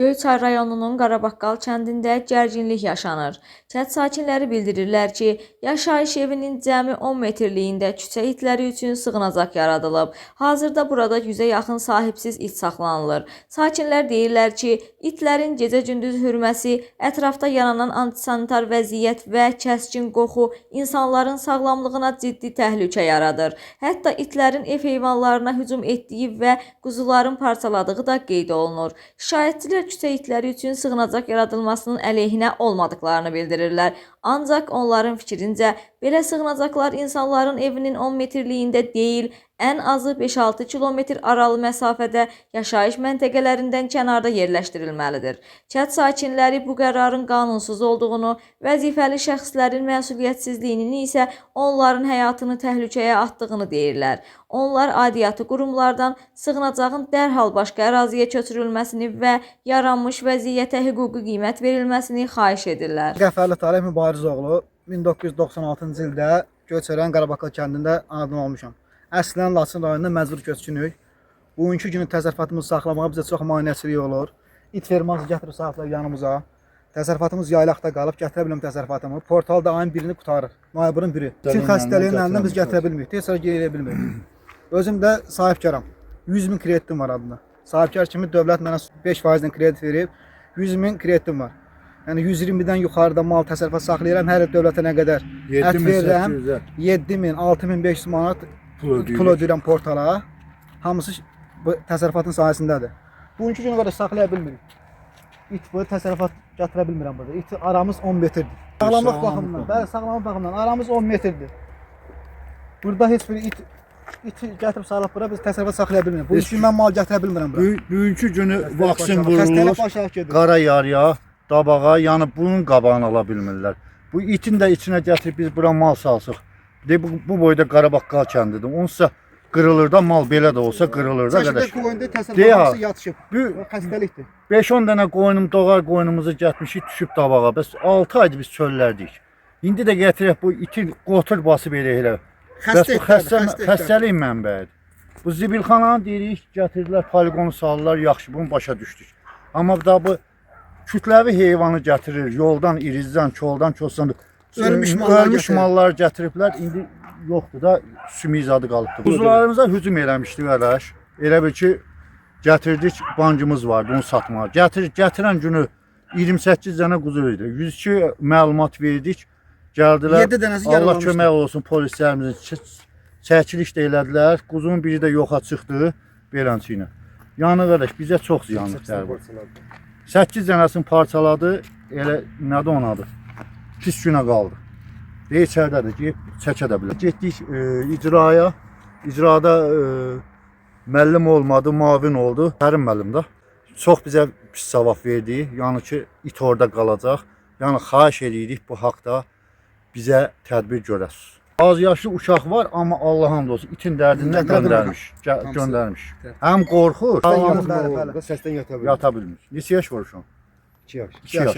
Göyçay rayonunun Qarabaqqal kəndində gərginlik yaşanır. Kənd sakinləri bildirirlər ki, yaşayış evinin cəmi 10 metrliyində küçə itləri üçün sığınacaq yaradılıb. Hazırda burada 100-ə yaxın sahibsiz it saxlanılır. Sakinlər deyirlər ki, itlərin gecə-gündüz hürməsi, ətrafda yaranan antisanitar vəziyyət və kəskin qoxu insanların sağlamlığına ciddi təhlükə yaradır. Hətta itlərin ev heyvanlarına hücum etdiyi və quzuların parçaladığı da qeyd olunur. Şikayətçilər küçə itləri üçün sığınacaq yaradılmasının əleyhinə olmadıqlarını bildirirlər. Ancaq onların fikrincə, belə sığınacaqlar insanların evinin 10 metrliyində deyil, ən azı 5-6 kilometr aralı məsafədə yaşayış məntəqələrindən kənarda yerləşdirilməlidir. Kənd sakinləri bu qərarın qanunsuz olduğunu, vəzifəli şəxslərin məsuliyyətsizliyinin isə onların həyatını təhlükəyə atdığını deyirlər. Onlar aidiyyatı qurumlardan sığınacağın dərhal başqa əraziyə köçürülməsini və yaranmış vəziyyətə hüquqi qiymət verilməsini xahiş edirlər. Qəfərli Talib Mübarizoğlu 1996-cı ildə Göyçay Qarabaqqal kəndində anadan olmuşam. Əslən Laçın rayonunda məcbur köçkünük. Bugünkü günü təsərrüfatımızı saxlamağa bizə çox maneəçilik olur. İt ferması gətirib saxlayır yanımıza. Təsərrüfatımız yaylaqda qalıb, gətirə bilmirəm təsərrüfatımı. Portalda ayın birini qutarır, noyabrın biri. Çin xəstəliyin əlindən biz gətirə bilmirik, tez sonra geri bilmirik. Özüm də sahibkaram. 100 min kreditim var adına. Sahibkar kimi dövlət mənə 5%-dən kredit verib, 100 min kreditim var. Yəni 120-dən yuxarıda mal təsərrüfat saxlayıram, hər il dövlətə nə qədər ət verirəm, 7000, 6500 manat pul ödəyirəm portala. Hamısı bu təsərrüfatın sahəsindədir. Bugünkü günə qədər saxlaya bilmirik. İt bu təsərrüfat gətirə bilmirəm burada. İt aramız 10 metrdir. Sağlamlıq baxımından, bəli, sağlamlıq baxımından aramız 10 metrdir. Burada heç bir it gətirib salıb bura biz təsərrüfat saxlaya bilmirik. Bugünkü gün mən mal gətirə bilmirəm bura. Bugünkü günü vaksin vurulur, qara yarıya, dabağa, yəni bunun qabağını ala bilmirlər. Bu itin də içinə gətirib biz bura mal salsıq. Bu boyda Qarabaqqal kəndidir. Onsa qırılır da mal belə də olsa qırılır da qardaş. Çəşdə qoyunda təsərrüfatımız yatışıb. Bu xəstəlikdir. 5-10 dənə qoyunum doğar qoyunumuzu getmişik düşüb dabağa. Bəs 6 aydır biz çöllərdik. İndi də gətirək bu itin qotur basıb elə. Bəs bu xəstəlik mənbəyidir. Bu zibilxananı deyirik, gətirdilər, poligonu salırlar, yaxşı bunu başa düşdük. Amma da bu kütləvi heyvanı gətirir, yoldan, irizdən, koldan, kosdan ölmüş mallar gətiriblər. İndi yoxdur da sümük zadı qalıbdır. Quzularımıza hücum eləmişdi qardaş. Elə bil ki, gətirdik, bankımız vardı, onu satmağa. Gətirən günü 28 dənə quzu idi. 102 məlumat verdik. Gəldilər, Allah kömək olsun polislərimizin çəkiliş də elədilər. Quzunun biri də yoxa çıxdı, beləncə ilə. Yəni qardaş, bizə çox ziyanlıqlar var. 8 dənəsini parçaladı, elə nədir onun adı? Pis günə qaldı. İçəridədir, deyib çəkə də bilər. Getdik icraya, icrada müəllim olmadı, mavin oldu. Kərim müəllim də çox bizə pis savab verdi, yəni ki, it orada qalacaq. Yəni xahiş edirik bu haqda bizə tədbir görəsiniz. Az yaşlı uşaq var, amma Allah hamd olsun itin dərdindən göndərmiş. Həm qorxur, Səsdən yata bilmir. Neçə yaş var uşaq? 2 yaş. 2 yaş.